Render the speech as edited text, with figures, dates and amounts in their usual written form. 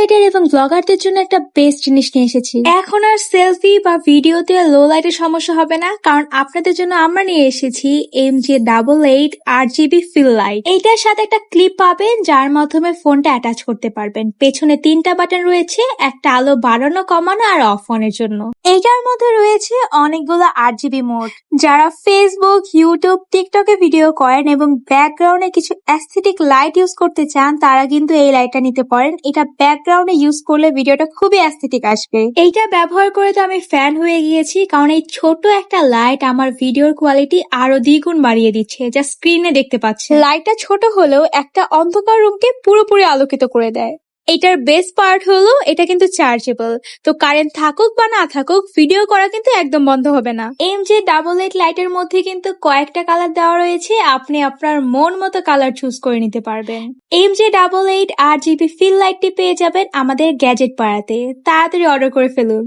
Creator এবং ব্লগারদের জন্য একটা বেস্ট জিনিস নিয়ে এসেছি। এখন আর সেলফি বা ভিডিওতে লো লাইটের সমস্যা হবে না, কারণ আপনাদের জন্য আমরা নিয়ে এসেছি MJ88 RGB ফিল লাইট। এইটার সাথে একটা ক্লিপ পাবেন যার মাধ্যমে ফোনটা অ্যাটাচ করতে পারবেন। পেছনে 3টা বাটন রয়েছে, একটা আলো বাড়ানো কমানো আর অফ অনের জন্য। এইটার মধ্যে রয়েছে অনেকগুলো RGB মোড। যারা ফেসবুক, ইউটিউব, টিকটকে ভিডিও করেন এবং ব্যাকগ্রাউন্ডে কিছু অ্যাস্থেটিক লাইট ইউজ করতে চান, তারা কিন্তু এই লাইটটা নিতে পারেন। এটা ব্যাকগ্রাউন্ডে ইউজ করলে ভিডিওটা খুবই অ্যাস্থেটিক আসবে। এইটা ব্যবহার করে তো আমি ফ্যান হয়ে গিয়েছি, কারণ এই ছোট একটা লাইট আমার ভিডিওর কোয়ালিটি আরো দ্বিগুণ বাড়িয়ে দিচ্ছে, যা স্ক্রিনে দেখতে পাচ্ছেন। লাইটটা ছোট হলেও একটা অন্ধকার রুমকে পুরোপুরি আলোকিত করে দেয়। এটার বেস্ট পার্ট হলো এটা কিন্তু চার্জেবল, তো কারেন্ট থাকুক বা না থাকুক ভিডিও করা কিন্তু একদম বন্ধ হবে না। MJ88 লাইটের মধ্যে কিন্তু কয়েকটা কালার দেওয়া রয়েছে, আপনি আপনার মন মতো কালার চুজ করে নিতে পারবেন। MJ88 RGB ফিল লাইটটি পেয়ে যাবেন আমাদের গ্যাজেট পাড়াতে। তাড়াতাড়ি অর্ডার করে ফেলুন।